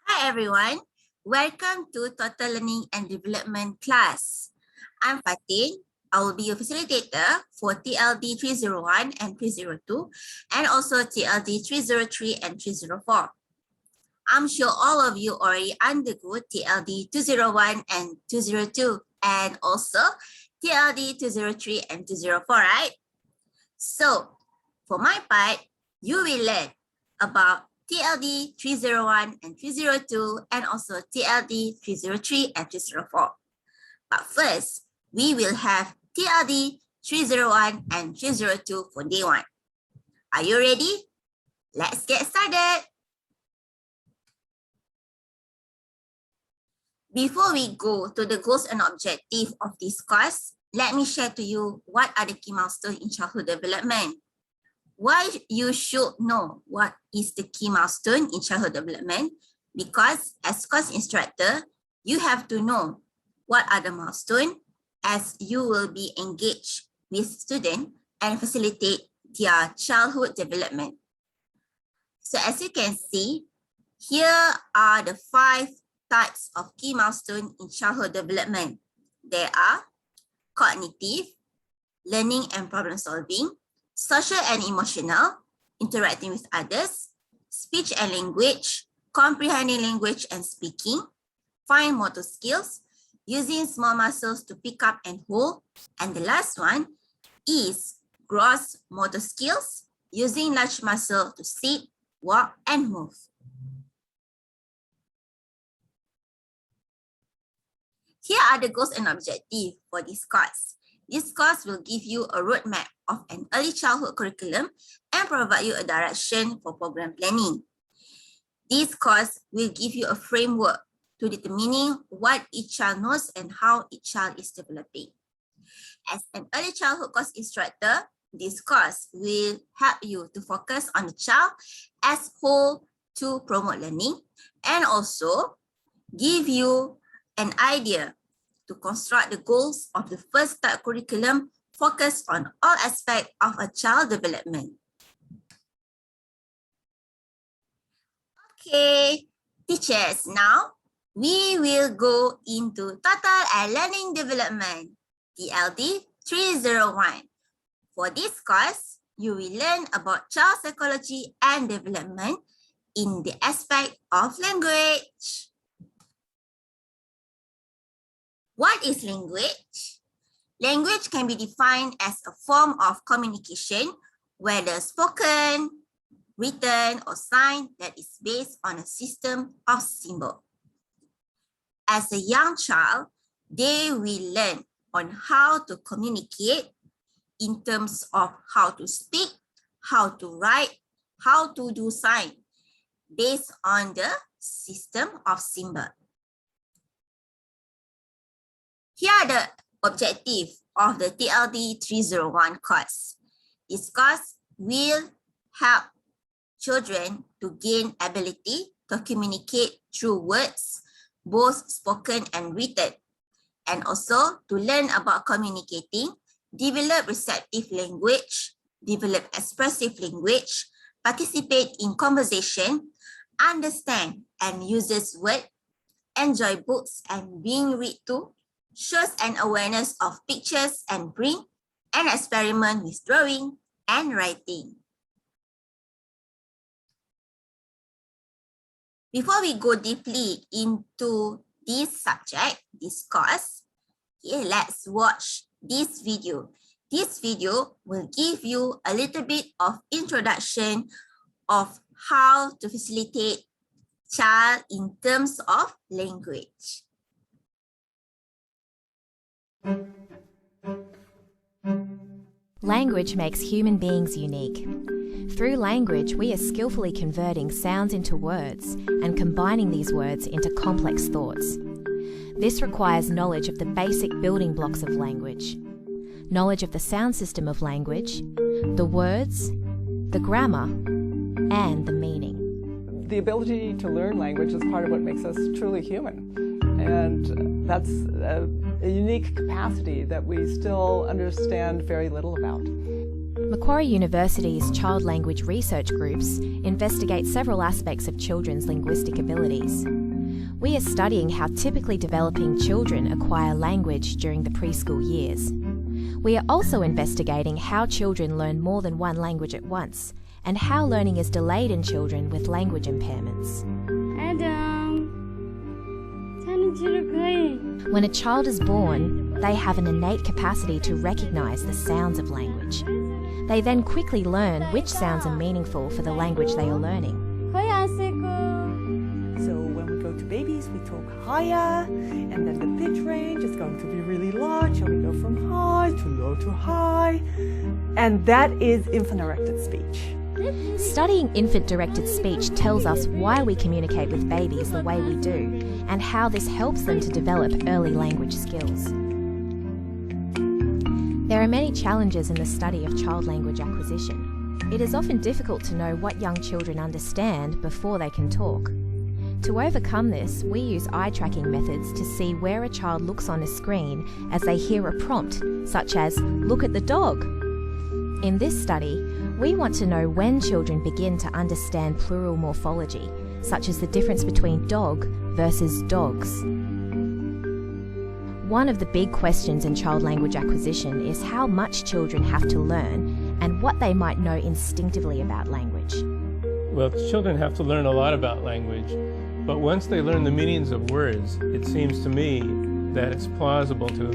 Hi everyone, welcome to Total Learning and Development class. I'm Fatin. I will be your facilitator for TLD 301 and 302 and also TLD 303 and 304. I'm sure all of you already undergo TLD 201 and 202 and also TLD 203 and 204, right? So for my part, you will learn about TLD 301 and 302 and also TLD 303 and 304. But first, we will have TLD 301 and 302 for day one. Are you ready? Let's get started. Before we go to the goals and objectives of this course, let me share to you what are the key milestones in childhood development. Why you should know what is the key milestone in childhood development? Because as course instructor, you have to know what are the milestones as you will be engaged with students and facilitate their childhood development. So as you can see, here are the 5 types of key milestones in childhood development. There are cognitive, learning and problem solving, social and emotional, interacting with others, speech and language, comprehending language and speaking, fine motor skills, using small muscles to pick up and hold, and the last one is gross motor skills, using large muscle to sit, walk, and move. Here are the goals and objectives for this course. This course will give you a roadmap of an early childhood curriculum and provide you a direction for program planning. This course will give you a framework to determining what each child knows and how each child is developing. As an early childhood course instructor, this course will help you to focus on the child as whole to promote learning and also give you an idea to construct the goals of the first start curriculum focused on all aspects of a child development. Okay, teachers, now we will go into total and learning development, TLD 301. For this course, you will learn about child psychology and development in the aspect of language. What is language? Language can be defined as a form of communication, whether spoken, written, or signed, that is based on a system of symbols. As a young child, they will learn on how to communicate in terms of how to speak, how to write, how to do sign, based on the system of symbols. Here are the objectives of the TLD 301 course. This course will help children to gain ability to communicate through words, both spoken and written, and also to learn about communicating, develop receptive language, develop expressive language, participate in conversation, understand and uses words, enjoy books and being read to, shows an awareness of pictures and bring an experiment with drawing and writing. Before we go deeply into this subject, this course, here let's watch this video. This video will give you a little bit of introduction of how to facilitate child in terms of language. Language makes human beings unique. Through language, we are skillfully converting sounds into words and combining these words into complex thoughts. This requires knowledge of the basic building blocks of language, knowledge of the sound system of language, the words, the grammar, and the meaning. The ability to learn language is part of what makes us truly human. And that's a unique capacity that we still understand very little about. Macquarie University's child language research groups investigate several aspects of children's linguistic abilities. We are studying how typically developing children acquire language during the preschool years. We are also investigating how children learn more than one language at once and how learning is delayed in children with language impairments. When a child is born, they have an innate capacity to recognise the sounds of language. They then quickly learn which sounds are meaningful for the language they are learning. So when we go to babies, we talk higher, and then the pitch range is going to be really large, and we go from high to low to high. And that is infant-directed speech. Studying infant-directed speech tells us why we communicate with babies the way we do, and how this helps them to develop early language skills. There are many challenges in the study of child language acquisition. It is often difficult to know what young children understand before they can talk. To overcome this, we use eye tracking methods to see where a child looks on a screen as they hear a prompt, such as, "Look at the dog." In this study, we want to know when children begin to understand plural morphology, such as the difference between dog versus dogs. One of the big questions in child language acquisition is how much children have to learn and what they might know instinctively about language. Well, children have to learn a lot about language, but once they learn the meanings of words, it seems to me that it's plausible to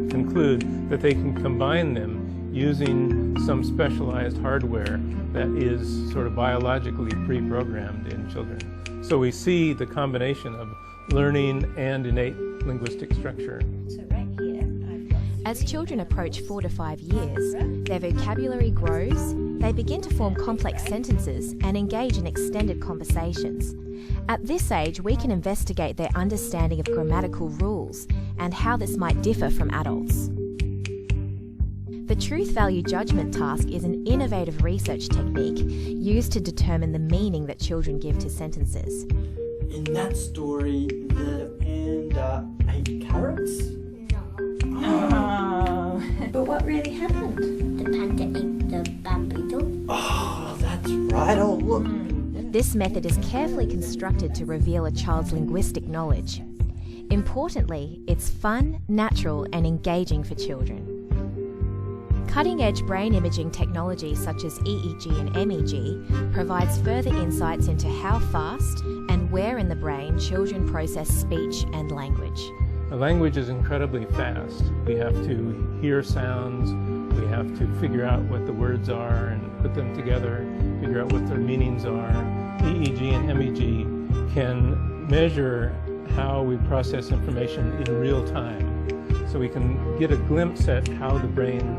conclude that they can combine them using some specialized hardware that is sort of biologically pre-programmed in children. So we see the combination of learning and innate linguistic structure. As children approach 4 to 5 years, their vocabulary grows, they begin to form complex sentences and engage in extended conversations. At this age, we can investigate their understanding of grammatical rules and how this might differ from adults. The truth value judgment task is an innovative research technique used to determine the meaning that children give to sentences. In that story, the panda ate carrots? No. But what really happened? The panda ate the bamboo. Oh, that's right. Oh, look. This method is carefully constructed to reveal a child's linguistic knowledge. Importantly, it's fun, natural, and engaging for children. Cutting-edge brain imaging technology such as EEG and MEG provides further insights into how fast and where in the brain children process speech and language. The language is incredibly fast. We have to hear sounds, we have to figure out what the words are and put them together, figure out what their meanings are. EEG and MEG can measure how we process information in real time. So we can get a glimpse at how the brain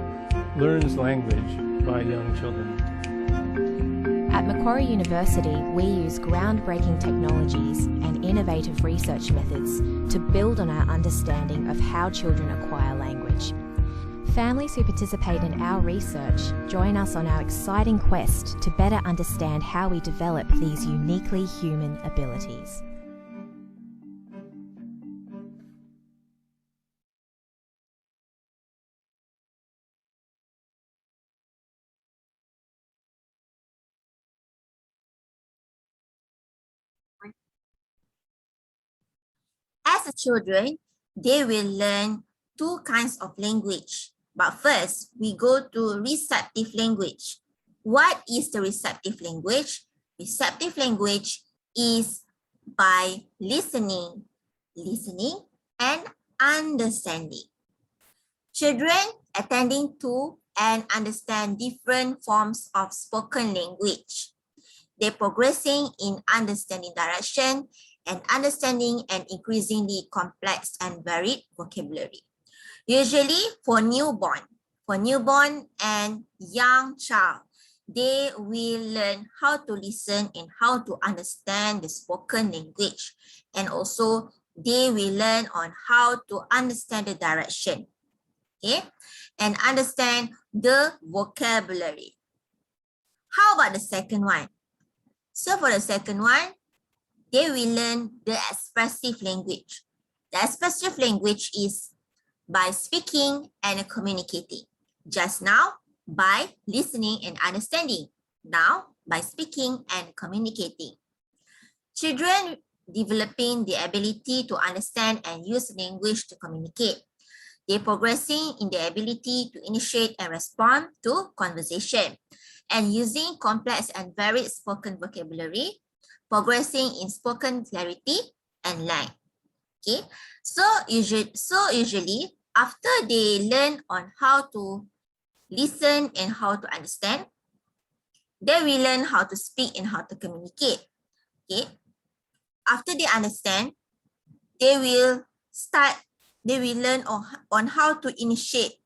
learns language by young children. At Macquarie University, we use groundbreaking technologies and innovative research methods to build on our understanding of how children acquire language. Families who participate in our research join us on our exciting quest to better understand how we develop these uniquely human abilities. As a children, they will learn 2 kinds of language. But first, we go to receptive language. What is the receptive language? Receptive language is by listening and understanding. Children attending to and understand different forms of spoken language. They're progressing in understanding direction and understanding an increasingly complex and varied vocabulary. Usually for newborn and young child, they will learn how to listen and how to understand the spoken language. And also they will learn on how to understand the direction, okay? And understand the vocabulary. How about the second one? So for the second one, they will learn the expressive language. The expressive language is by speaking and communicating. Just now, by listening and understanding. Now, by speaking and communicating. Children developing the ability to understand and use language to communicate. They're progressing in the ability to initiate and respond to conversation and using complex and varied spoken vocabulary, progressing in spoken clarity and length. Okay, so usually after they learn on how to listen and how to understand, they will learn how to speak and how to communicate. Okay, after they understand, they will learn on how to initiate,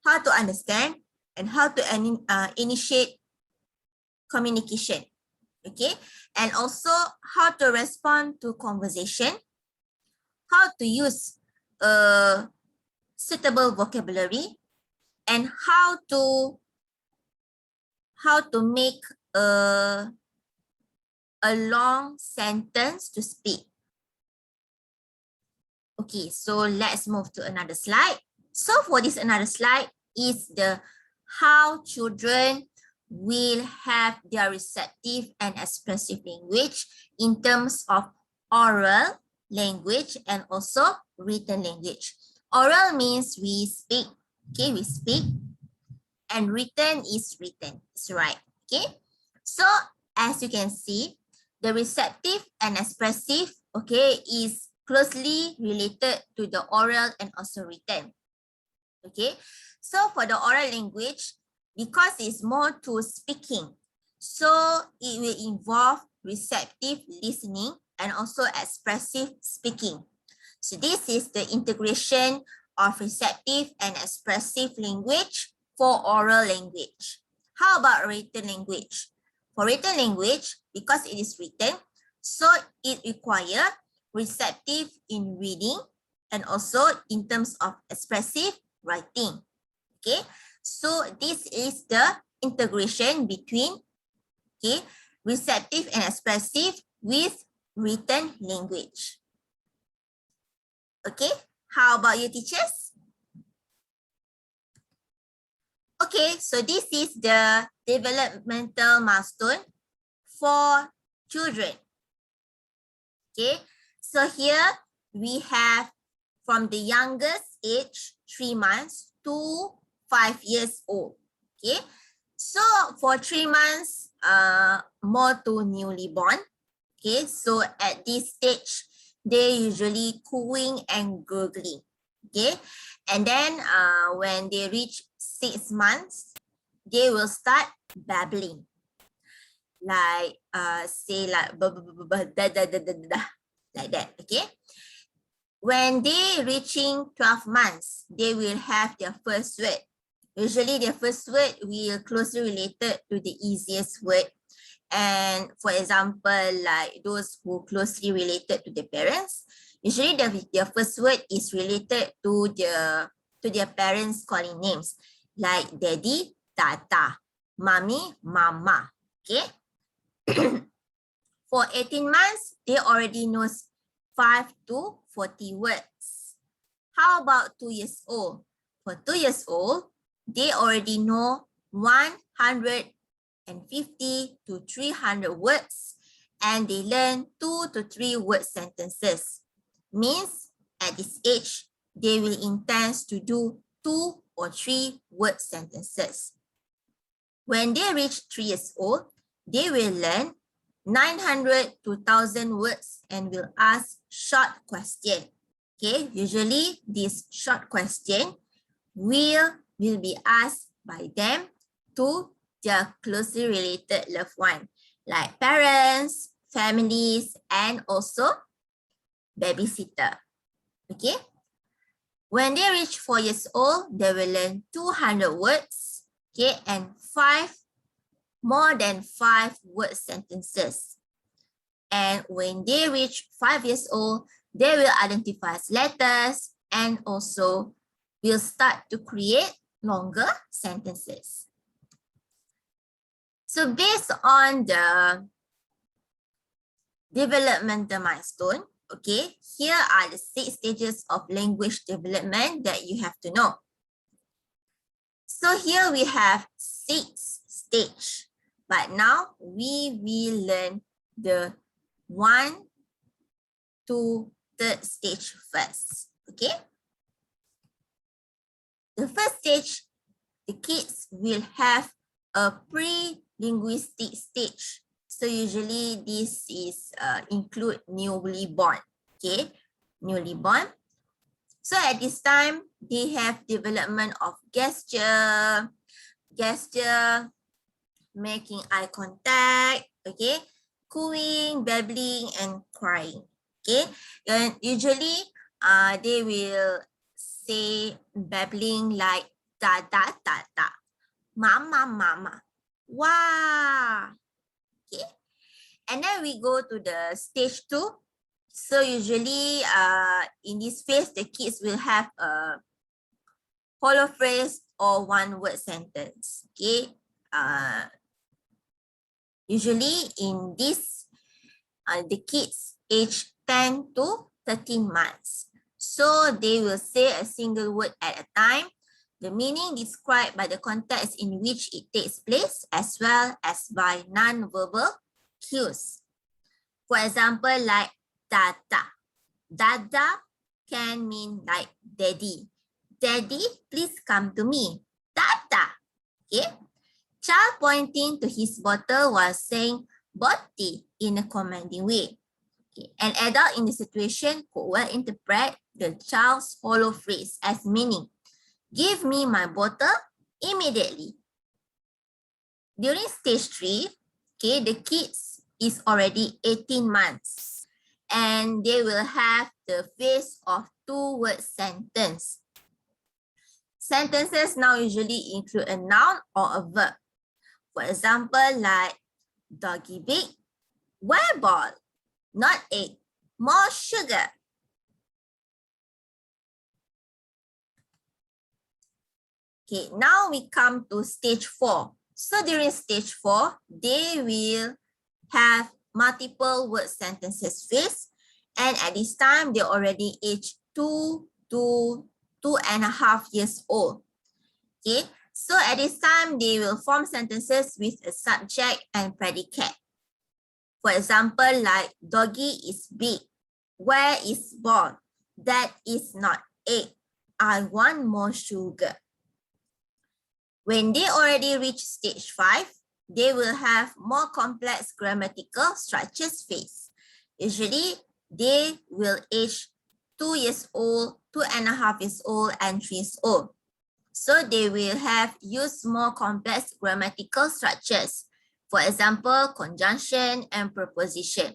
how to understand, and how to initiate communication. Okay, and also how to respond to conversation, how to use suitable vocabulary, and how to make a long sentence to speak. Okay, so let's move to another slide. So for this another slide is the how children will have their receptive and expressive language in terms of oral language and also written language. Oral means we speak, okay, we speak, and written is written, it's right, okay? So as you can see, the receptive and expressive, okay, is closely related to the oral and also written, okay? So for the oral language, because it's more to speaking, so it will involve receptive listening and also expressive speaking. So this is the integration of receptive and expressive language for oral language. How about written language? For written language, because it is written, so it requires receptive in reading and also in terms of expressive writing. Okay, so this is the integration between, okay, receptive and expressive with written language. Okay, how about you teachers? Okay, so this is the developmental milestone for children. Okay, so here we have from the youngest age, 3 months to 5 years old. Okay, so for 3 months, more to newly born. Okay, so at this stage, they usually cooing and gurgling. Okay, and then when they reach 6 months, they will start babbling, like say like like that. Okay, when they reaching 12 months, they will have their first word. Usually their first word will closely related to the easiest word. And for example, like those who closely related to the parents, usually their first word is related to their parents calling names, like daddy, tata, mommy, mama. Okay. For 18 months, they already knows 5 to 40 words. How about 2 years old? For 2 years old, they already know 150 to 300 words, and they learn 2 to 3 word sentences. Means at this age, they will intend to do 2 or 3 word sentences. When they reach 3 years old, they will learn 900 to 1,000 words and will ask short question. Okay, usually this short question will be asked by them to their closely related loved one, like parents, families, and also babysitter. Okay. When they reach 4 years old, they will learn 200 words, okay, and more than 5 word sentences. And when they reach 5 years old, they will identify letters and also will start to create longer sentences. So based on the developmental milestone, okay, here are the 6 stages of language development that you have to know. So here we have 6 stages, but now we will learn the 1 to 3rd stage first. Okay. The first stage, the kids will have a pre-linguistic stage. So usually this is include newly born. Okay, newly born. So at this time, they have development of gesture, making eye contact, okay, cooing, babbling, and crying. Okay, and usually they will say babbling like da da da da, mama mama, wow. Okay, and then we go to the stage 2. So usually in this phase, the kids will have a hollow phrase or one-word sentence. Okay, usually in this, the kids age 10 to 13 months. So they will say a single word at a time. The meaning described by the context in which it takes place, as well as by non-verbal cues. For example, like Dada. Dada can mean like daddy. Daddy, please come to me. Dada. Okay. Child pointing to his bottle while saying botti in a commanding way. Okay. An adult in the situation could well interpret the child's hollow phrase as meaning, give me my bottle immediately. During stage 3, okay, the kids is already 18 months. And they will have the phase of 2-word sentence. Sentences now usually include a noun or a verb. For example, like doggy big, where ball, not egg, more sugar. Okay, now we come to stage 4. So during stage 4, they will have multiple word sentences phase, and at this time they already age 2 to 2.5 years old. Okay, so at this time they will form sentences with a subject and predicate. For example, like doggy is big, where is ball, that is not egg, I want more sugar. When they already reach stage 5, they will have more complex grammatical structures phase. Usually, they will age 2 years old, 2.5 years old, and 3 years old. So they will have used more complex grammatical structures. For example, conjunction and preposition.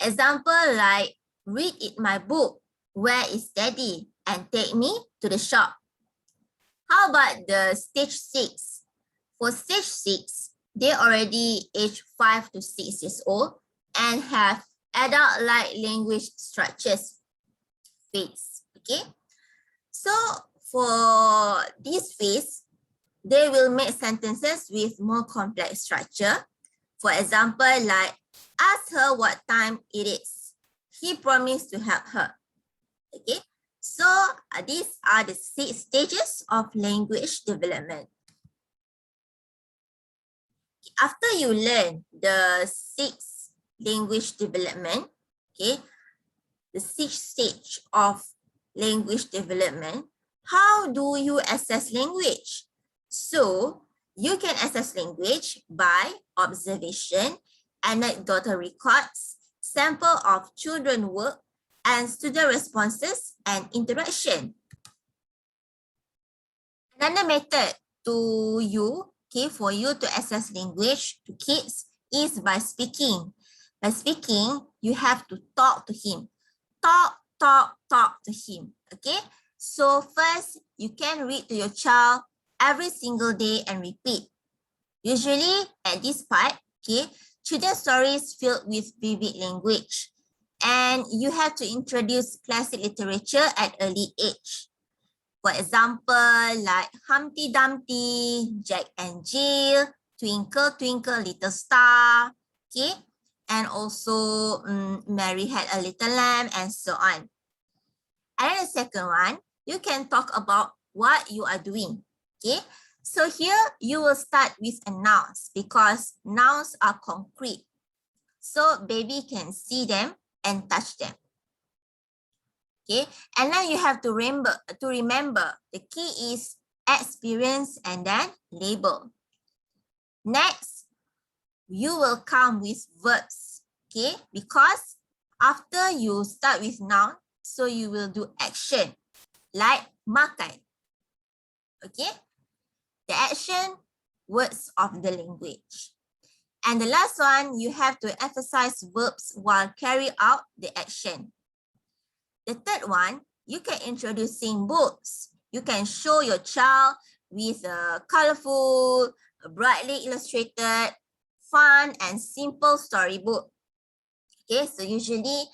Example like, read in my book, where is daddy, and take me to the shop. How about the stage 6? For stage 6, they already age 5 to 6 years old and have adult-like language structures phase. Okay, so for this phase, they will make sentences with more complex structure. For example, like, ask her what time it is. He promised to help her. Okay, so these are the 6 stages of language development. After you learn the 6 language development, okay, the 6th stage of language development, how do you assess language? So you can assess language by observation, anecdotal records, sample of children work, and student responses and interaction. Another method to you, okay, for you to assess language to kids is by speaking. By speaking, you have to talk to him. Talk to him, okay? So first, you can read to your child every single day and repeat. Usually, at this part, okay, children's stories filled with vivid language. And you have to introduce classic literature at early age. For example, like Humpty Dumpty, Jack and Jill, Twinkle Twinkle Little Star, okay? And also Mary Had a Little Lamb, and so on. And then the second one, you can talk about what you are doing, okay? So here you will start with a nouns because nouns are concrete. So baby can see them and touch them. Okay, and then you have to remember the key is experience and then label. Next, you will come with verbs. Okay, because after you start with noun, so you will do action like makan. Okay, the action words of the language. And the last one, you have to emphasize verbs while carry out the action. The third one, you can introducing books. You can show your child with a colorful, brightly illustrated, fun and simple storybook. Okay, so usually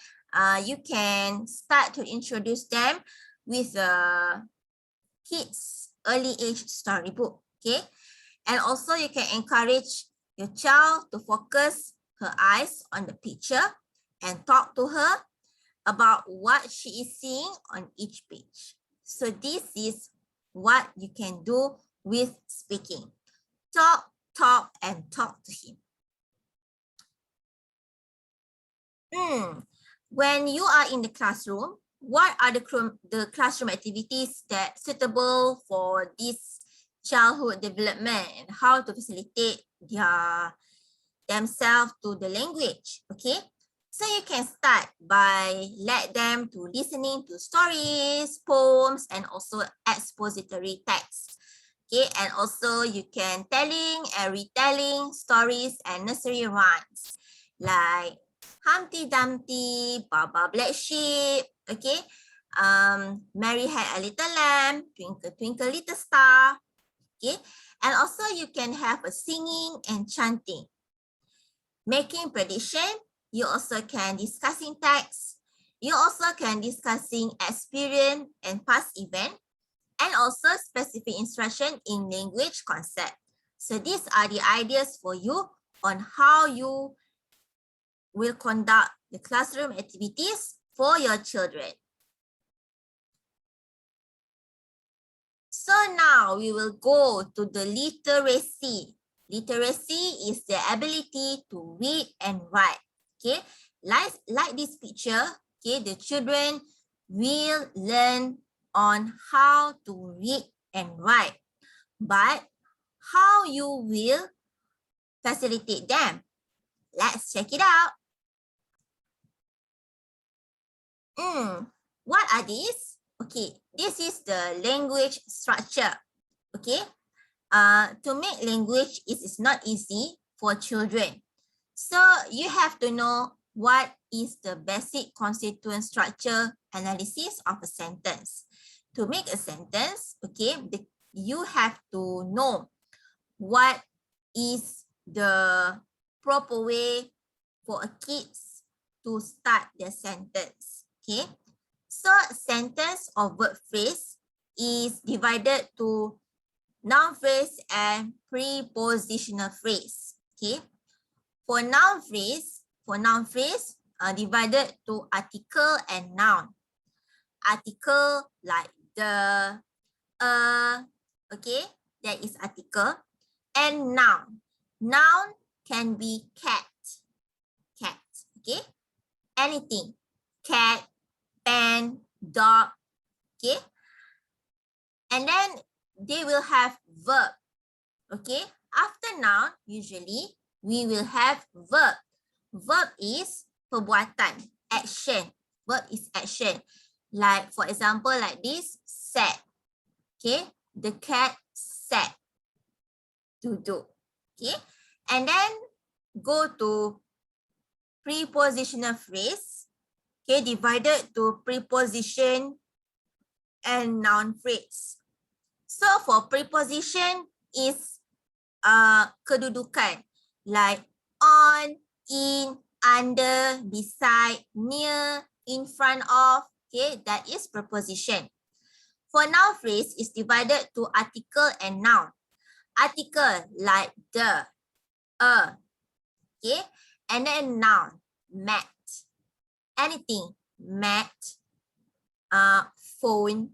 you can start to introduce them with a kids early age storybook. Okay, and also you can encourage your child to focus her eyes on the picture and talk to her about what she is seeing on each page. So this is what you can do with speaking. Talk, talk, and talk to him. When you are in the classroom, what are the classroom activities that suitable for this childhood development and how to facilitate themselves to the language? Okay, so you can start by let them to listening to stories, poems, and also expository texts. Okay, and also you can telling and retelling stories and nursery rhymes like Humpty Dumpty, Baba Black Sheep, okay, Mary Had a Little Lamb, Twinkle Twinkle Little Star, okay, and also you can have a singing and chanting. Making prediction, you also can discussing text, you also can discussing experience and past event, and also specific instruction in language concept. So these are the ideas for you on how you will conduct the classroom activities for your children. So now we will go to the literacy. Literacy is the ability to read and write. Okay, like this picture, okay, the children will learn on how to read and write, but how you will facilitate them? Let's check it out. What are these? Okay, this is the language structure. Okay, to make language is not easy for children. So you have to know what is the basic constituent structure analysis of a sentence. To make a sentence, okay, you have to know what is the proper way for a kids to start their sentence. Okay, so sentence or verb phrase is divided to noun phrase and prepositional phrase. Okay, for noun phrase divided to article and noun. Article like the, okay, that is article, and noun. Noun can be cat, okay, anything, cat, pen, dog, okay, and then they will have verb, okay. After noun, usually we will have verb. Verb is perbuatan, action. Verb is action. Like for example, like this, sat, okay, the cat sat, duduk, okay, and then go to prepositional phrase, okay, divided to preposition and noun phrase. So for preposition is kedudukan, like on, in, under, beside, near, in front of, okay, that is preposition. For noun phrase is divided to article and noun. Article like the, okay, and then noun, mat, anything, mat, phone,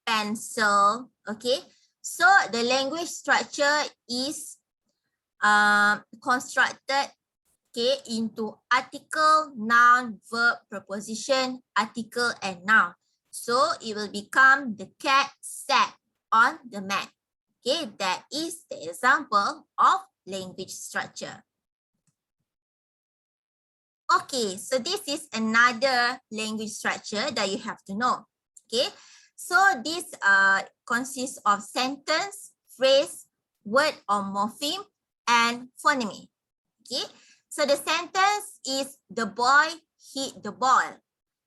pencil, okay. So the language structure is constructed into article, noun, verb, preposition, article, and noun. So it will become the cat sat on the mat. Okay, that is the example of language structure. Okay, so this is another language structure that you have to know. Okay, so this consists of sentence, phrase, word or morpheme, and phoneme. Okay, so the sentence is the boy hit the ball.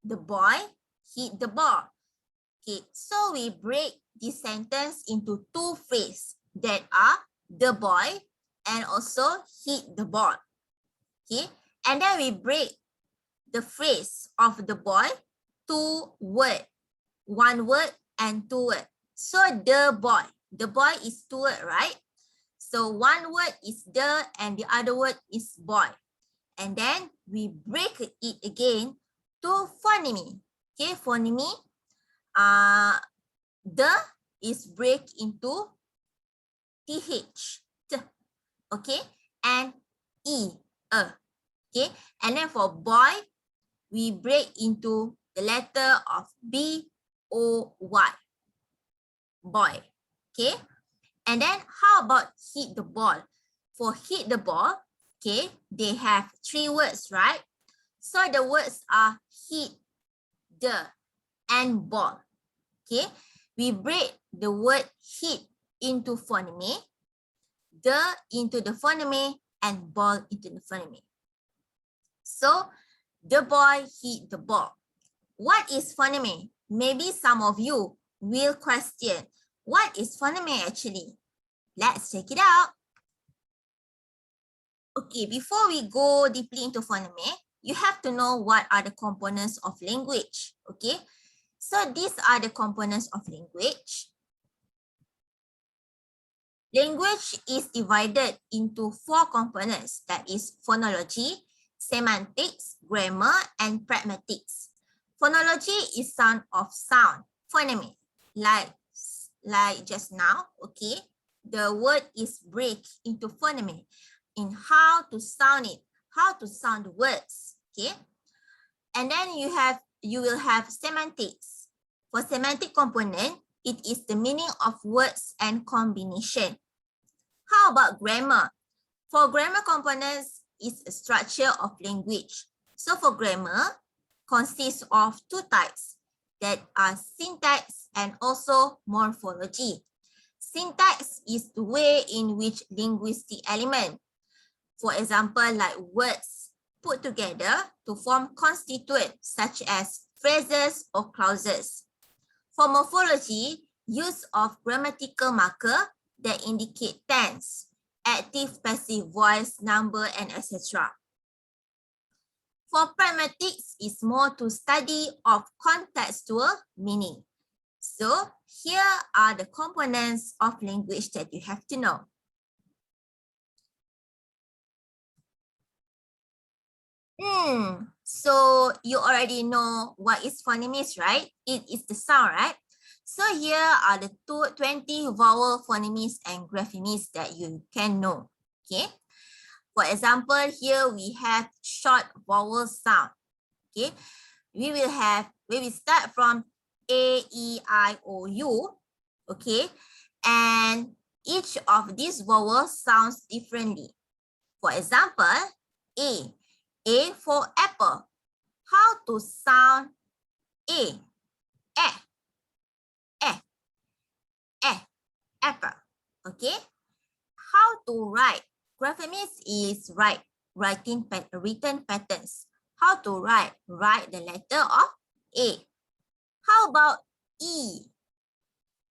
The boy hit the ball. Okay, so we break this sentence into two phrases that are the boy and also hit the ball. Okay, and then we break the phrase of the boy to word, one word and two words. So the boy is two words, right? So one word is the and the other word is boy. And then we break it again to phoneme. Okay, phoneme, the is break into th, okay, and e, okay. And then for boy, we break into the letter of B-O-Y, boy, okay. And then how about hit the ball? For hit the ball, okay, they have three words, right? So the words are hit, the, and ball. Okay, we break the word hit into phoneme, the into the phoneme, and ball into the phoneme. So the boy hit the ball. What is phoneme? Maybe some of you will question, what is phoneme actually? Let's check it out. Okay, before we go deeply into phoneme, you have to know what are the components of language. Okay, so these are the components of language. Language is divided into four components, that is phonology, semantics, grammar, and pragmatics. Phonology is sound of sound, phoneme, like just now, okay? The word is break into phoneme in how to sound it, how to sound words, okay? And then you will have semantics. For semantic component, it is the meaning of words and combination. How about grammar? For grammar components, is a structure of language. So for grammar, consists of two types that are syntax and also morphology. Syntax is the way in which linguistic element, for example, like words put together to form constituent such as phrases or clauses. For morphology, use of grammatical marker that indicate tense, active, passive voice, number, and etc. For pragmatics, is more to study of contextual meaning. So here are the components of language that you have to know. So you already know what is phonemes, right? It is the sound, right? So here are the 20 vowel phonemes and graphemes that you can know, okay? For example, here we have short vowel sound, okay? We will start from A, E, I, O, U, okay? And each of these vowels sounds differently. For example, A for apple. How to sound A? Apple. Okay. How to write? Graphemes is written patterns. How to write? Write the letter of A. How about E?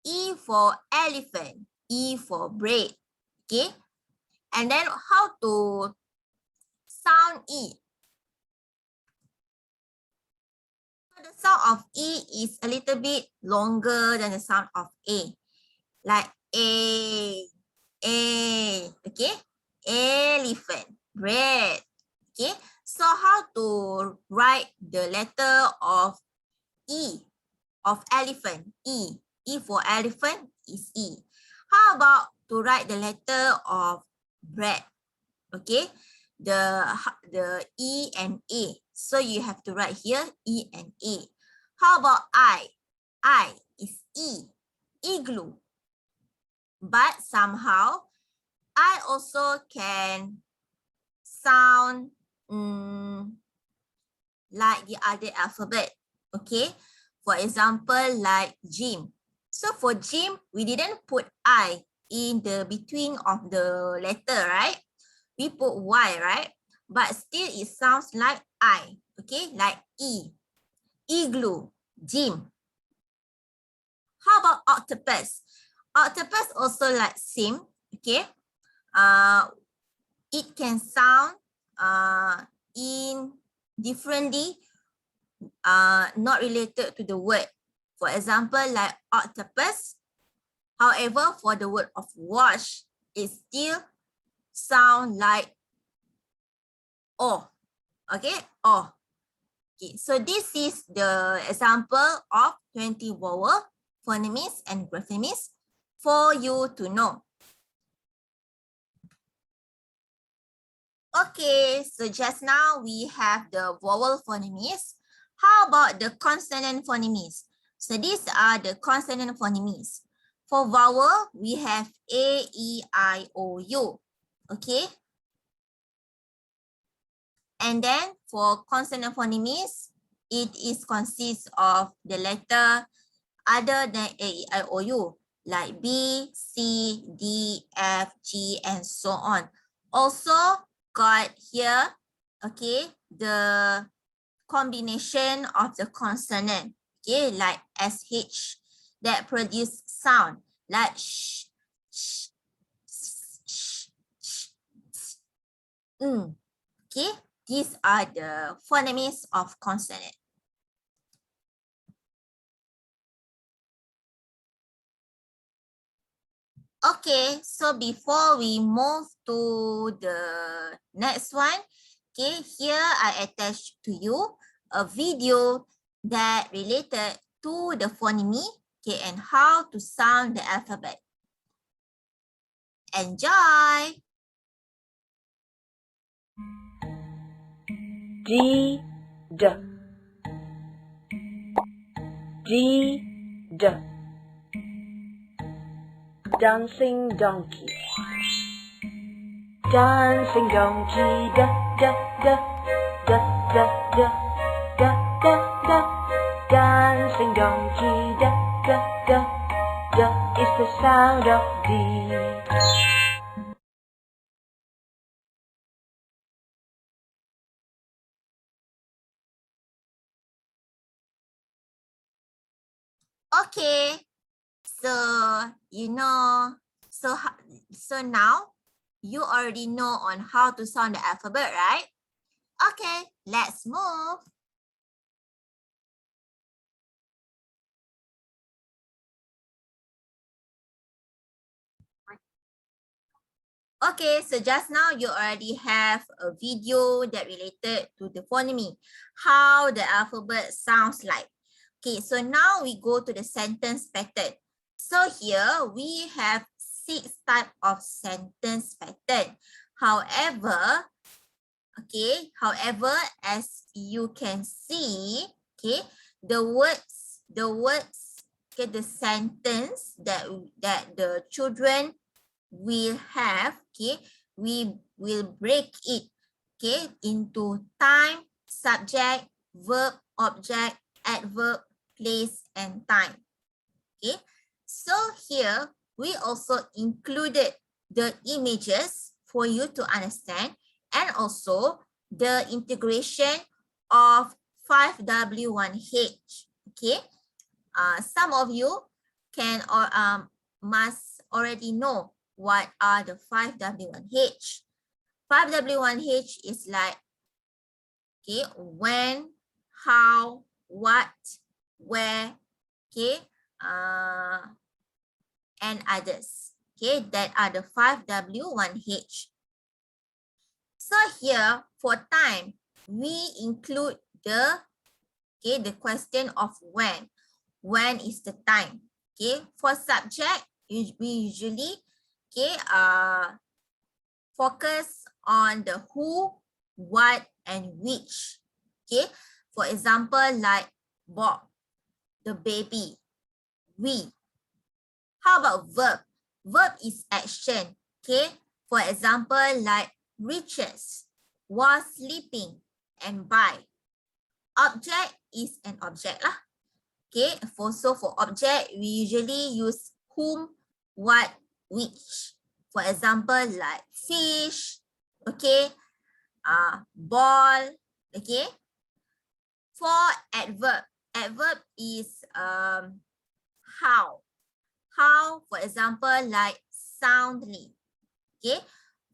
E for elephant. E for bread. Okay. And then how to sound E? The sound of E is a little bit longer than the sound of A. Like A, okay? Elephant, bread, okay? So how to write the letter of E, of elephant, E. E for elephant is E. How about to write the letter of bread? Okay, the E and A. So you have to write here E and A. How about I? I is E, igloo. But somehow, I also can sound like the other alphabet. Okay, for example, like Jim. So for Jim, we didn't put I in the between of the letter, right? We put Y, right? But still it sounds like I, okay? Like E, igloo, Jim. How about octopus? Octopus also like same, okay? It can sound in differently, not related to the word. For example, like octopus. However, for the word of wash, it still sound like O. Okay, O. Okay, so this is the example of 20 vowel, phonemes, and graphemes for you to know. Okay, so just now we have the vowel phonemes. How about the consonant phonemes? So these are the consonant phonemes. For vowel, we have A, E, I, O, U. Okay. And then for consonant phonemes, it is consists of the letter other than A, E, I, O, U, like B, C, D, F, G, and so on. Also got here, okay, the combination of the consonant, okay, like SH that produce sound, like sh, sh, sh, sh, sh. Okay. These are the phonemes of consonant. Okay, so before we move to the next one, okay, here I attach to you a video that related to the phoneme, okay, and how to sound the alphabet. Enjoy! D, D. D, D. Dancing donkey. Dancing donkey, da, da, da, da, da, da, da, da, da. Dancing donkey, da, da, da, da is the sound of D. Okay, so you know, so now you already know on how to sound the alphabet, right? Okay, let's move. Okay, so just now you already have a video that related to the phoneme, how the alphabet sounds like. Okay, so now we go to the sentence pattern. So here we have 6 types of sentence pattern. However, as you can see, okay, the words, okay, the sentence that the children will have, okay, we will break it, okay, into time, subject, verb, object, adverb, place, and time. Okay, so here we also included the images for you to understand, and also the integration of 5W1H. Okay, some of you can or must already know what are the 5W1H. 5W1H is like, okay, when, how, what, where, okay, and others. Okay, that are the 5W1H. So here for time, we include the, okay, the question of when. When is the time? Okay, for subject, we usually focus on the who, what, and which. Okay, for example, like Bob, the baby, we. How about verb? Verb is action. Okay, for example, like reaches, was sleeping, and buy. Object is an object lah. Okay, so for object, we usually use whom, what, which. For example, like fish, okay, ball, okay. For adverb, adverb is how. How, for example, like soundly, okay.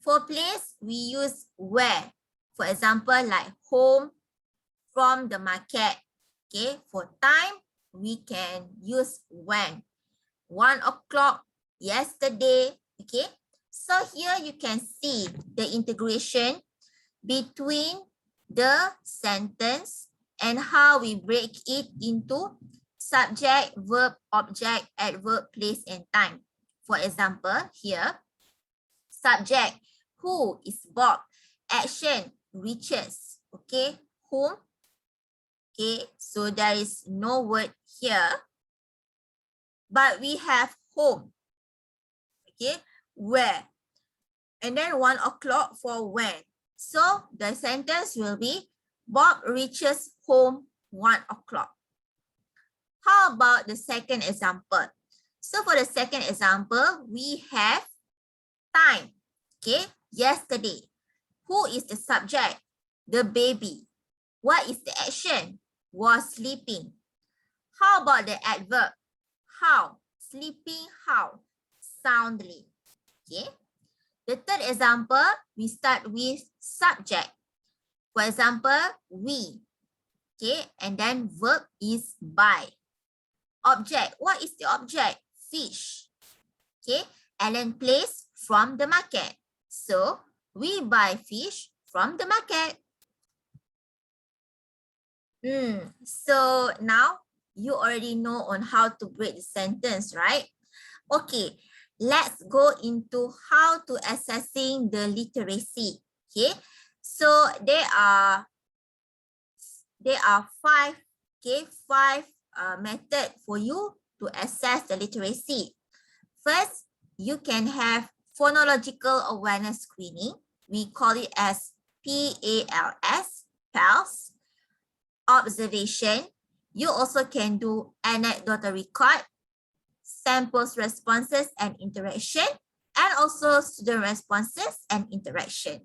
For place, we use where. For example, like home, from the market, okay. For time, we can use when. 1 o'clock, yesterday, okay. So here you can see the integration between the sentence and how we break it into subject, verb, object, adverb, place, and time. For example, here, subject, who is Bob? Action, reaches, okay, whom? Okay, so there is no word here, but we have home, okay, where, and then 1 o'clock for when. So the sentence will be Bob reaches home 1 o'clock. How about the second example? So for the second example, we have time, okay, yesterday. Who is the subject? The baby. What is the action? Was sleeping. How about the adverb? How? Sleeping how? Soundly. Okay. The third example, we start with subject. For example, we. Okay. And then verb is buy. Object. What is the object? Fish. Okay. And then place, from the market. So we buy fish from the market. So now you already know on how to break the sentence, right? Okay, let's go into how to assessing the literacy. Okay, so there are five method for you to assess the literacy. First, you can have phonological awareness screening. We call it as PALS, PALS. Observation. You also can do anecdotal record, samples responses and interaction, and also student responses and interaction.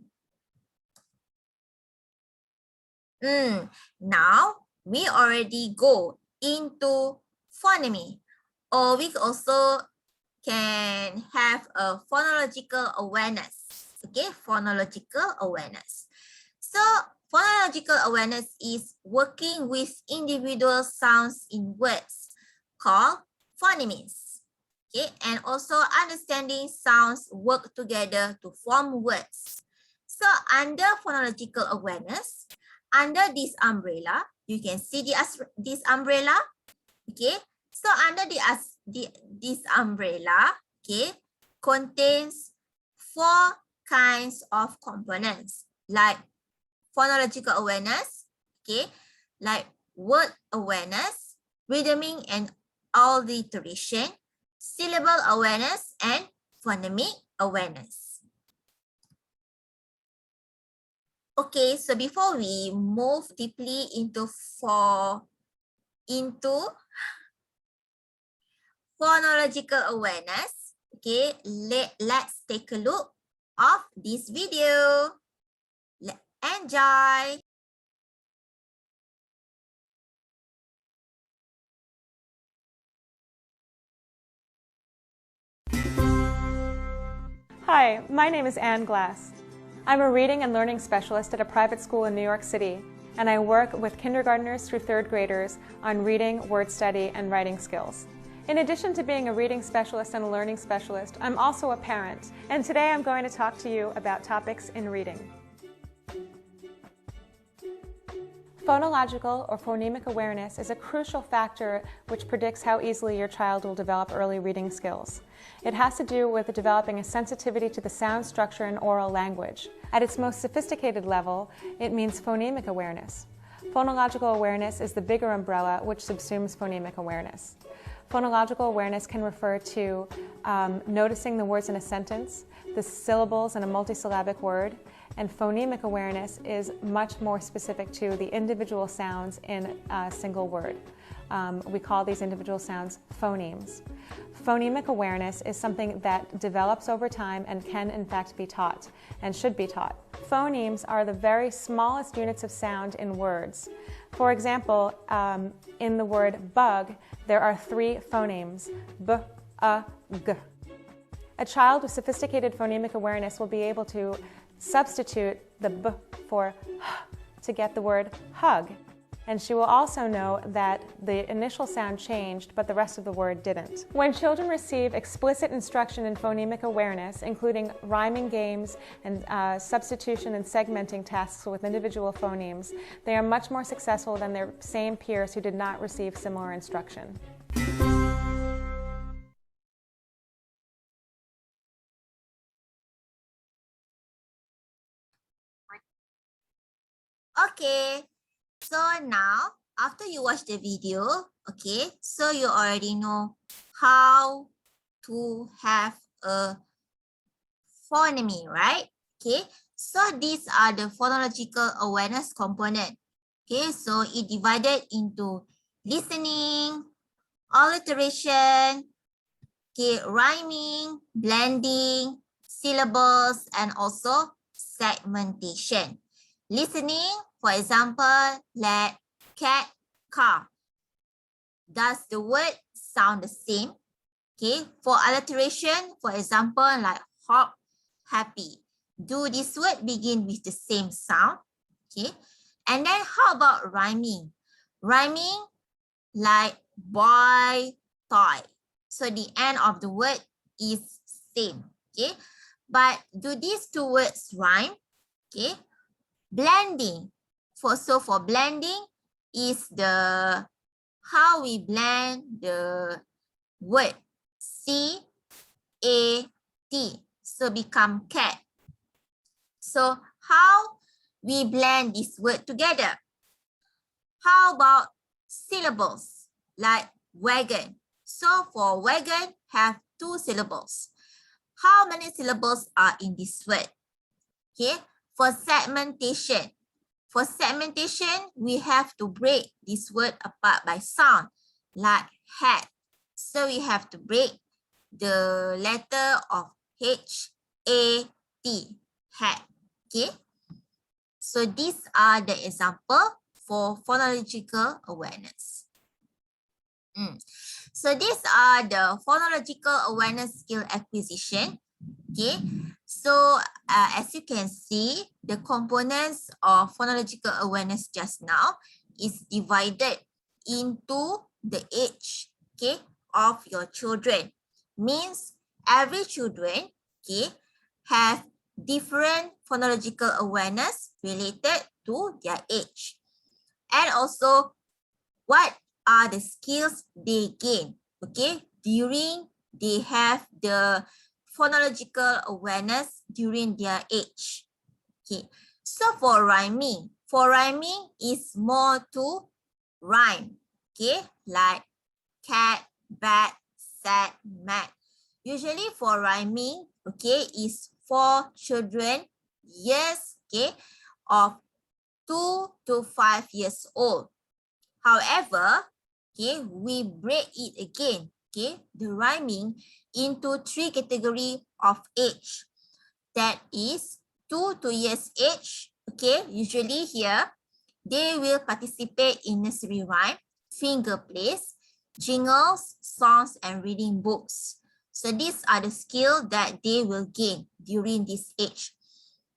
Now, we already go into phoneme, or we also can have a phonological awareness. Okay, phonological awareness. So, phonological awareness is working with individual sounds in words called phonemes. Okay, and also understanding sounds work together to form words. So under phonological awareness, under this umbrella, you can see this umbrella. Okay, so under this umbrella, okay, contains 4 kinds of components like phonological awareness, okay, like word awareness, rhythmic and alliteration, syllable awareness, and phonemic awareness. Okay, so before we move deeply into phonological awareness, okay, let's take a look of this video. Enjoy! Hi, my name is Anne Glass. I'm a reading and learning specialist at a private school in New York City, and I work with kindergartners through 3rd graders on reading, word study, and writing skills. In addition to being a reading specialist and a learning specialist, I'm also a parent, and today I'm going to talk to you about topics in reading. Phonological or phonemic awareness is a crucial factor which predicts how easily your child will develop early reading skills. It has to do with developing a sensitivity to the sound structure in oral language. At its most sophisticated level, it means phonemic awareness. Phonological awareness is the bigger umbrella which subsumes phonemic awareness. Phonological awareness can refer to noticing the words in a sentence, the syllables in a multisyllabic word, and phonemic awareness is much more specific to the individual sounds in a single word. We call these individual sounds phonemes. Phonemic awareness is something that develops over time and can in fact be taught and should be taught. Phonemes are the very smallest units of sound in words. For example, in the word bug, there are 3 phonemes, b, a, g. A child with sophisticated phonemic awareness will be able to substitute the b for h to get the word hug. And she will also know that the initial sound changed, but the rest of the word didn't. When children receive explicit instruction in phonemic awareness, including rhyming games and substitution and segmenting tasks with individual phonemes, they are much more successful than their same peers who did not receive similar instruction. Okay, so now after you watch the video, okay, so you already know how to have a phoneme, right? Okay, so these are the phonological awareness component. Okay, so it divided into listening, alliteration, okay, rhyming, blending, syllables, and also segmentation. Listening, for example, let, cat, car. Does the word sound the same? Okay, for alliteration, for example, like hop, happy. Do this word begin with the same sound? Okay, and then how about rhyming? Rhyming, like boy, toy. So the end of the word is same. Okay, but do these 2 words rhyme? Okay. Blending. For blending is the how we blend the word C-A-T. So become cat. So how we blend this word together? How about syllables like wagon? So for wagon have 2 syllables. How many syllables are in this word? Okay. For segmentation, we have to break this word apart by sound, like hat. So we have to break the letter of H-A-T, hat. Okay. So these are the example for phonological awareness. So these are the phonological awareness skill acquisition. Okay. So as you can see, the components of phonological awareness just now is divided into the age, okay, of your children. Means every children, okay, have different phonological awareness related to their age. And also, what are the skills they gain, okay, during they have the phonological awareness during their age. Okay, so for rhyming is more to rhyme, okay, like cat, bat, sad, mad. Usually for rhyming, okay, is for children years, okay, of 2 to 5 years old. However, okay, we break it again, okay, the rhyming into 3 categories of age. That is 2 to years age. Okay, usually here, they will participate in nursery rhyme, finger plays, jingles, songs, and reading books. So these are the skills that they will gain during this age.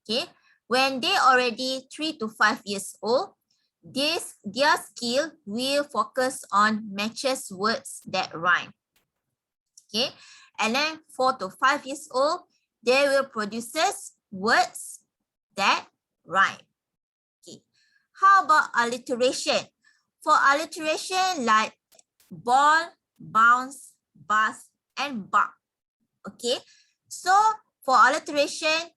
Okay, when they already 3 to 5 years old, their skill will focus on matches words that rhyme. Okay, and then 4 to 5 years old, they will produce words that rhyme. Okay, How about alliteration? For alliteration, like ball, bounce, bus, and buck. Okay, so for alliteration,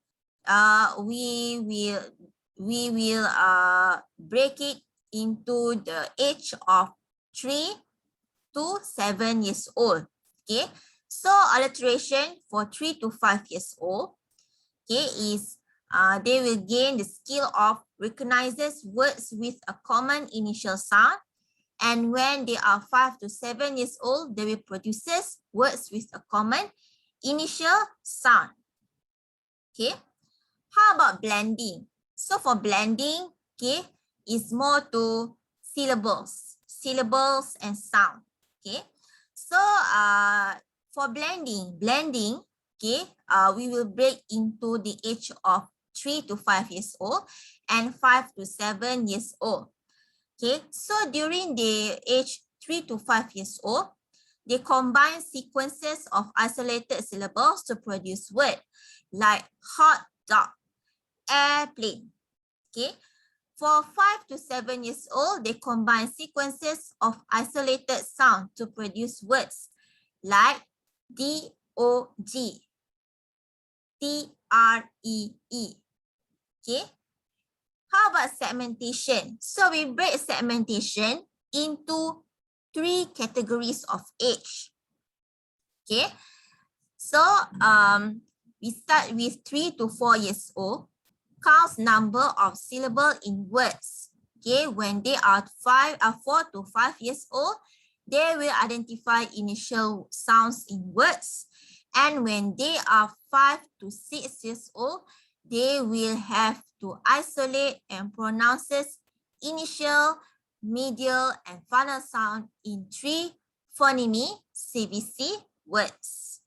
we will break it into the age of 3 to 7 years old. Okay, so alliteration for 3 to 5 years old, okay, is they will gain the skill of recognizes words with a common initial sound. And when they are 5 to 7 years old, they will produces words with a common initial sound. Okay. How about blending? So for blending, okay, is more to syllables and sound. Okay. So for blending, okay, we will break into the age of 3 to 5 years old and 5 to 7 years old. Okay, so during the age 3 to 5 years old, they combine sequences of isolated syllables to produce words like hot dog, airplane. Okay, for 5 to 7 years old, they combine sequences of isolated sound to produce words like dog, tree. Okay. How about segmentation? So we break segmentation into 3 categories of age. Okay. So we start with 3 to 4 years old. Counts number of syllable in words. Okay. When they are 4 to 5 years old, they will identify initial sounds in words. And when they are 5 to 6 years old, they will have to isolate and pronounce initial, medial, and final sound in 3 phoneme CVC words.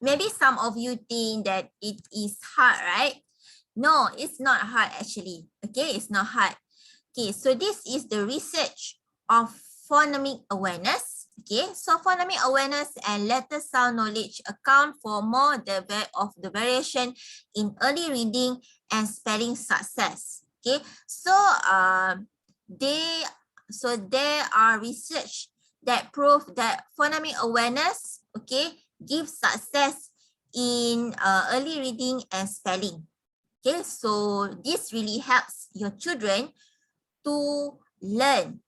Maybe some of you think that it is hard, right? No, it's not hard actually. Okay, it's not hard. Okay, so this is the research of phonemic awareness. Okay, so phonemic awareness and letter sound knowledge account for more of the variation in early reading and spelling success. Okay, so there are research that prove that phonemic awareness, okay, gives success in early reading and spelling. Okay, so this really helps your children to learn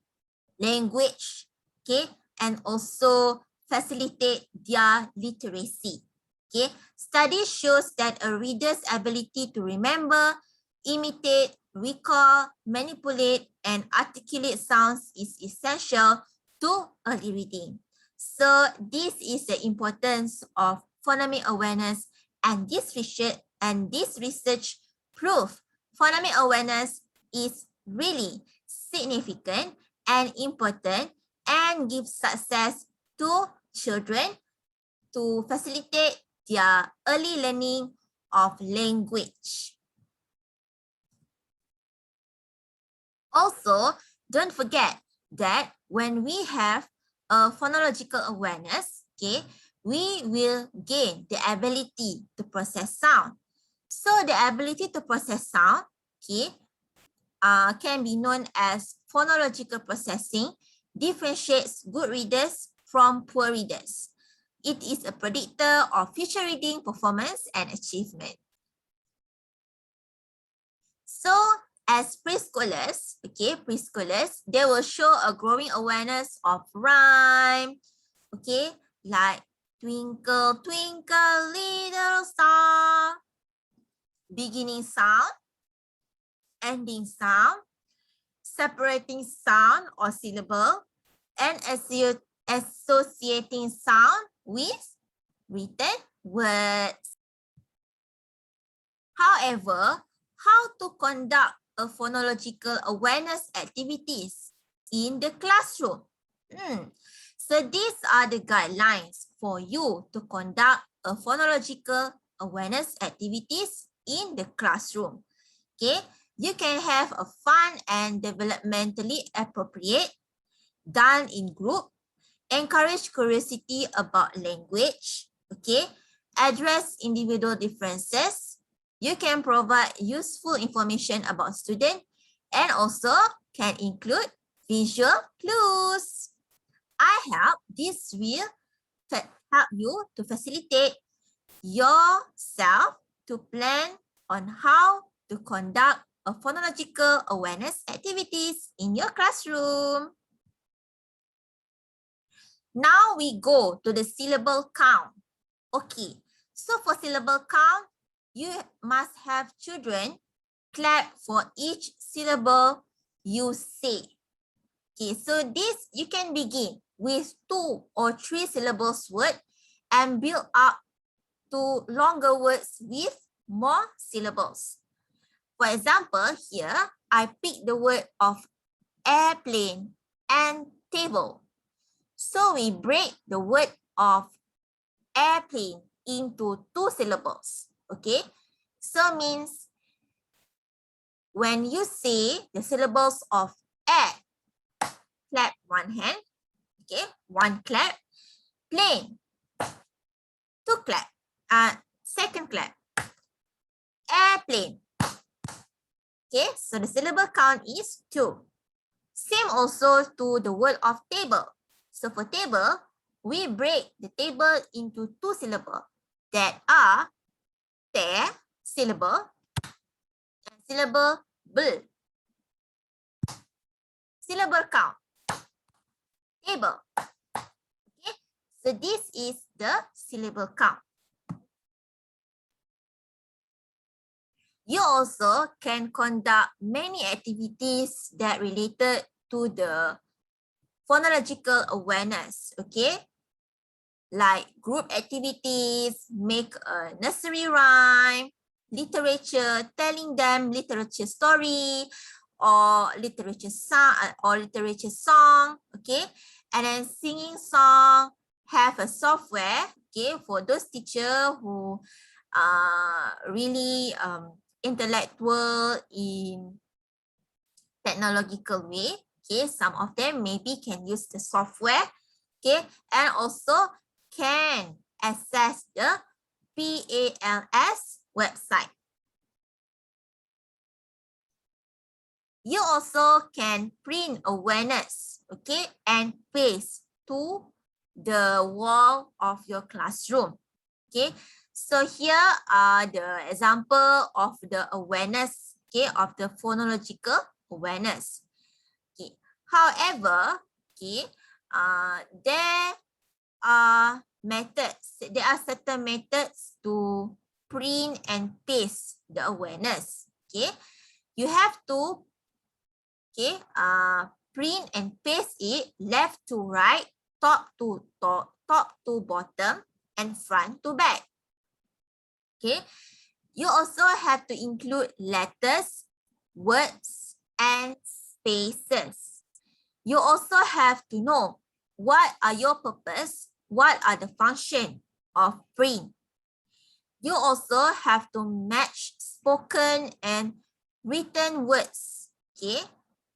language, okay, and also facilitate their literacy. Okay, study shows that a reader's ability to remember, imitate, recall, manipulate, and articulate sounds is essential to early reading. So this is the importance of phonemic awareness, and this research prove phonemic awareness is really significant and important and give success to children to facilitate their early learning of language. Also, don't forget that when we have a phonological awareness, okay, we will gain the ability to process sound. So the ability to process sound, okay, can be known as phonological processing, differentiates good readers from poor readers. It is a predictor of future reading performance and achievement. So as preschoolers, okay, they will show a growing awareness of rhyme, okay, like twinkle, twinkle, little star, beginning sound, ending sound, separating sound or syllable, and associating sound with written words. However, how to conduct a phonological awareness activities in the classroom? So these are the guidelines for you to conduct a phonological awareness activities in the classroom. Okay, you can have a fun and developmentally appropriate, done in group, encourage curiosity about language, okay, address individual differences, You can provide useful information about student and also can include visual clues. I hope this will help you to facilitate yourself to plan on how to conduct a phonological awareness activities in your classroom. Now we go to the syllable count. Okay, so for syllable count, you must have children clap for each syllable you say. Okay, so this you can begin with 2 or 3 syllables word and build up to longer words with more syllables. For example, here I pick the word of airplane and table. So we break the word of airplane into 2 syllables. Okay, so means when you say the syllables of air, clap one hand, okay, 1 clap, plane, 2 clap, second clap, airplane. Okay, so the syllable count is 2. Same also to the word of table. So for table, we break the table into 2 syllables that are te, syllable, and syllable bl. Syllable count, table. Okay, so this is the syllable count. You also can conduct many activities that related to the phonological awareness, okay? Like group activities, make a nursery rhyme, literature, telling them literature story, or literature song, okay? And then singing song, have a software, okay, for those teachers who are really intellectual in technological way. Okay, some of them maybe can use the software, okay, and also can access the PALS website. You also can print awareness, okay, and paste to the wall of your classroom. Okay, so here are the example of the awareness, okay, of the phonological awareness. Okay, however, okay, there are certain methods to print and paste the awareness. Okay, you have to, okay, print and paste it left to right, top to bottom, and front to back. Okay, you also have to include letters, words, and spaces. You also have to know what are your purpose, what are the function of print. You also have to match spoken and written words. Okay,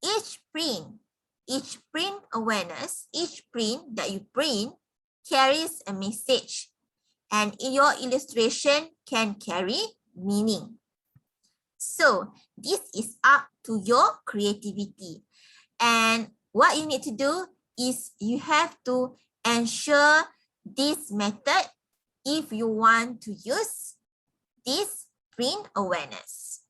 each print awareness, each print that you print carries a message, and your illustration can carry meaning. So this is up to your creativity. And what you need to do is you have to ensure this method if you want to use this print awareness.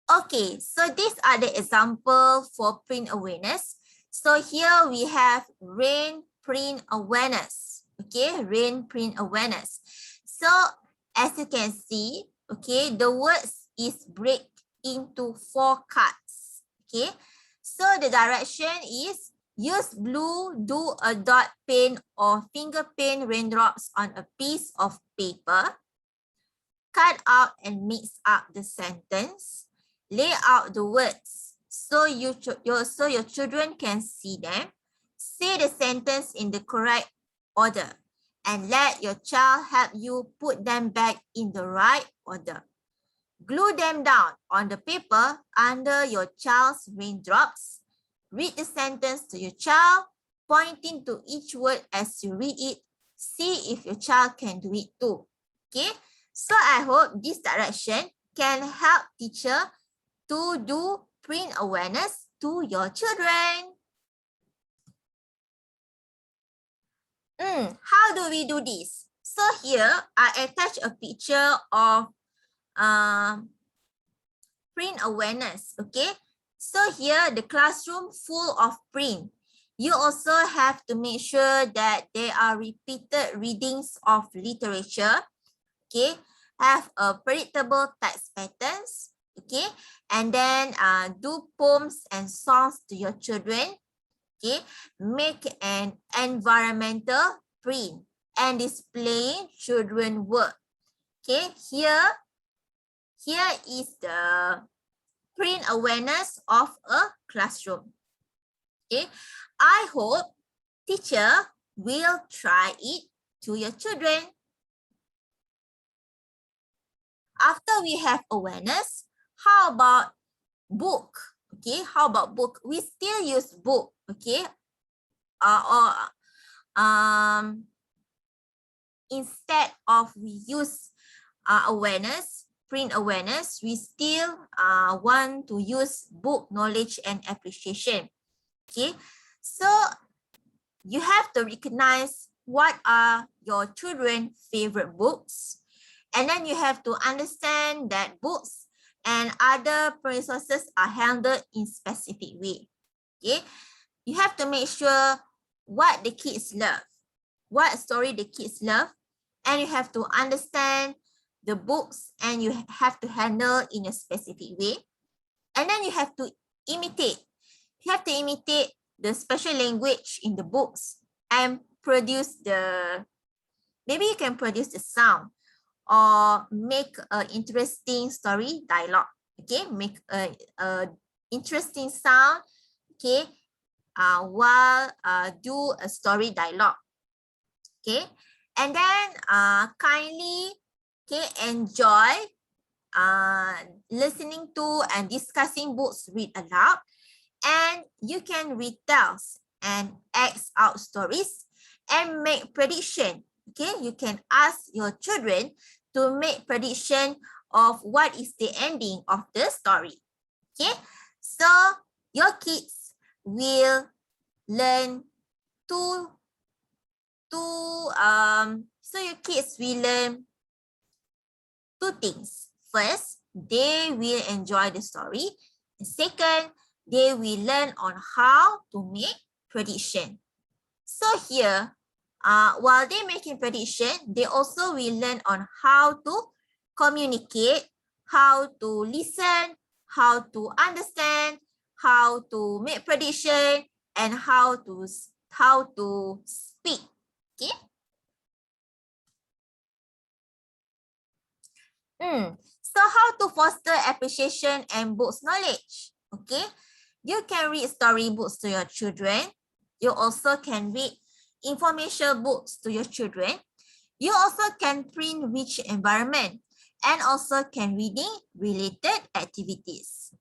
Okay, so these are the examples for print awareness. So here we have rain print awareness. Okay, rain print awareness. So as you can see, okay, the words is break into 4 cards. Okay, so the direction is use blue, do a dot paint or finger paint raindrops on a piece of paper. Cut out and mix up the sentence. Lay out the words so your children can see them. Say the sentence in the correct order and let your child help you put them back in the right order. Glue them down on the paper under your child's raindrops. Read the sentence to your child, pointing to each word as you read it See if your child can do it too. Okay, so I hope this direction can help teacher to do print awareness to your children. How do we do this? So here I attach a picture of print awareness. Okay, so here the classroom full of print. You also have to make sure that there are repeated readings of literature. Okay, have a predictable text patterns. Okay, and then do poems and songs to your children. Okay, make an environmental print and displaying children work. Okay, here is the print awareness of a classroom. Okay, I hope teacher will try it to your children. After we have awareness, how about book? Okay, how about book? We still use book. Okay, instead of we use awareness, print awareness, we still want to use book knowledge and appreciation. Okay, so you have to recognize what are your children's favorite books, and then you have to understand that books and other resources are handled in specific way. Okay, you have to make sure what the kids love, what story the kids love, and you have to understand the books and you have to handle in a specific way. And then you have to imitate. You have to imitate the special language in the books and produce the, maybe you can produce the sound or make an interesting story dialogue. Okay, make a interesting sound. Okay, while do a story dialogue. Okay, and then kindly enjoy listening to and discussing books read aloud, and you can retell and act out stories and make prediction. Okay, you can ask your children to make prediction of what is the ending of the story. Okay, so your kids will learn so your kids will learn two things. First, they will enjoy the story. And second, they will learn on how to make prediction. So here, while they're making prediction, they also will learn on how to communicate, how to listen, how to understand, how to make prediction, and how to speak. Okay. So how to foster appreciation and books knowledge? Okay, you can read storybooks to your children. You also can read information books to your children. You also can print rich environment and also can reading related activities.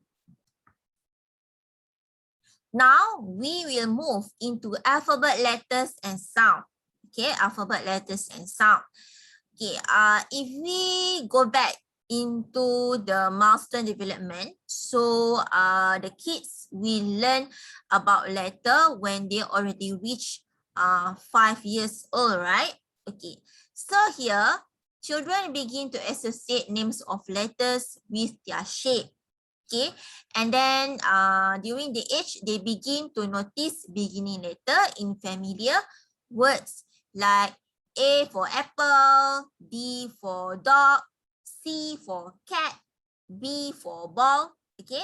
Now we will move into alphabet letters and sound. Okay, alphabet letters and sound. Okay, if we go back into the milestone development, so the kids will learn about letter when they already reach 5 years old, right? Okay, so here children begin to associate names of letters with their shape. Okay, and then during the age they begin to notice beginning letter in familiar words like A for apple, D for dog, C for cat, B for ball. Okay,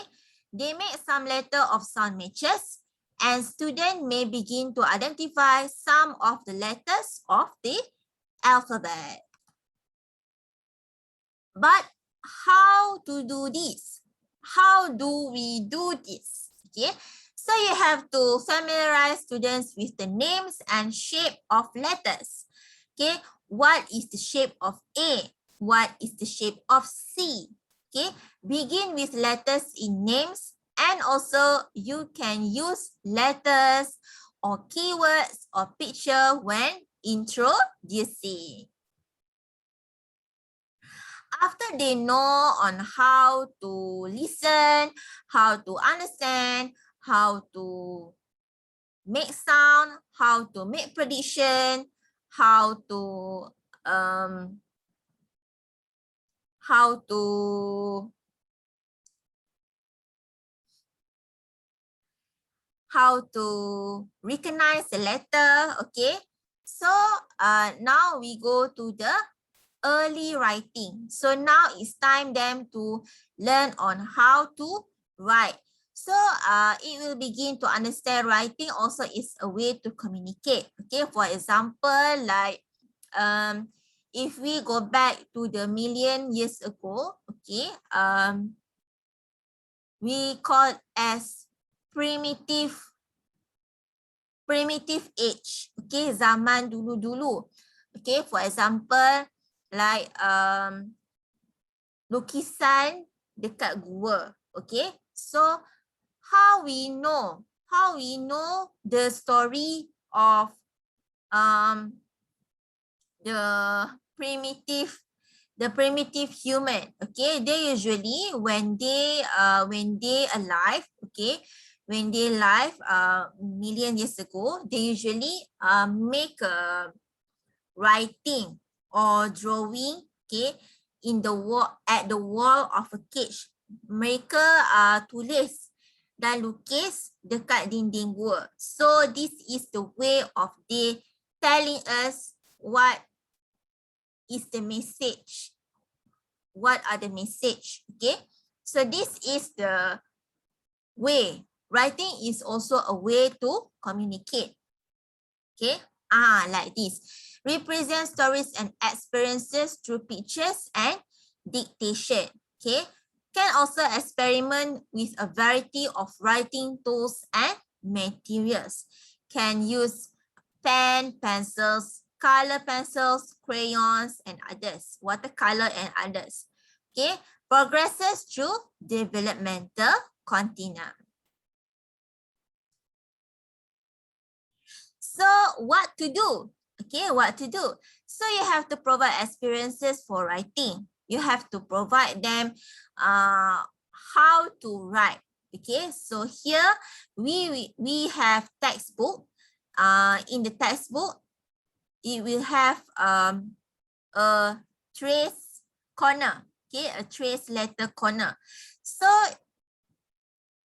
they make some letter of sound matches, and students may begin to identify some of the letters of the alphabet. But how to do this? How do we do this? Okay, so you have to familiarize students with the names and shape of letters. Okay, what is the shape of A? What is the shape of C? Okay, begin with letters in names, and also you can use letters or keywords or picture when introducing. After they know on how to listen, how to understand, how to make sound, how to make prediction, how to recognize the letter, okay? So now we go to the early writing. So now it's time them to learn on how to write. So it will begin to understand writing also is a way to communicate. Okay, for example, like if we go back to the million years ago, okay, we call it as primitive age. Okay, zaman dulu-dulu. Okay, for example, like lukisan dekat gua. Okay, so how we know the story of the primitive human. Okay, they usually when they alive, okay, when they alive million years ago, they usually make a writing or drawing, okay, in the wall, at the wall of a cage. Mereka tulis dan lukis dekat dinding gua. So this is the way of they telling us what is the message. What are the message? Okay, so this is the way. Writing is also a way to communicate. Okay, like this. Represent stories and experiences through pictures and dictation. Okay, can also experiment with a variety of writing tools and materials. Can use pen, pencils, color pencils, crayons, and others, watercolor and others. Okay, progresses through developmental continuum. So what to do? Okay, what to do? So you have to provide experiences for writing. You have to provide them how to write. Okay, so here we have textbook. In the textbook, it will have a trace corner. Okay, a trace letter corner. So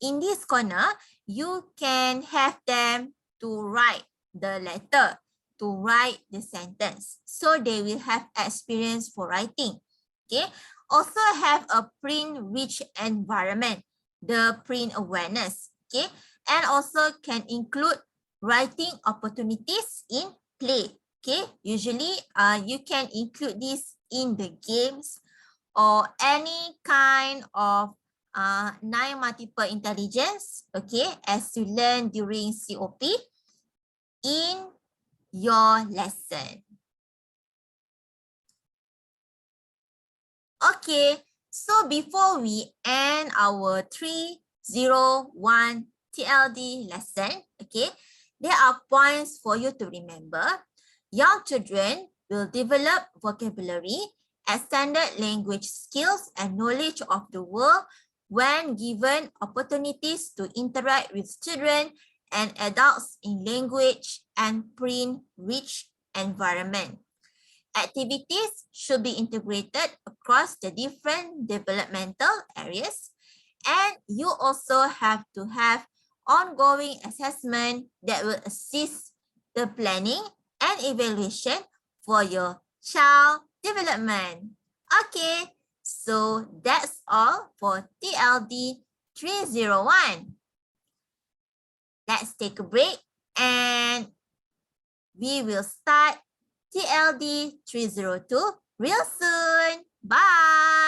in this corner, you can have them to write the letter, to write the sentence. So they will have experience for writing. Okay. Also have a print-rich environment, the print awareness. Okay. And also can include writing opportunities in play. Okay. Usually, you can include this in the games or any kind of multiple intelligence. Okay. As you learn during COP in your lesson. Okay, so before we end our 301 TLD lesson, okay, there are points for you to remember. Young children will develop vocabulary, extended language skills, and knowledge of the world when given opportunities to interact with children and adults in language and print-rich environment. Activities should be integrated across the different developmental areas, and you also have to have ongoing assessment that will assist the planning and evaluation for your child development. Okay, so that's all for TLD 301. Let's take a break and we will start TLD 302 real soon. Bye.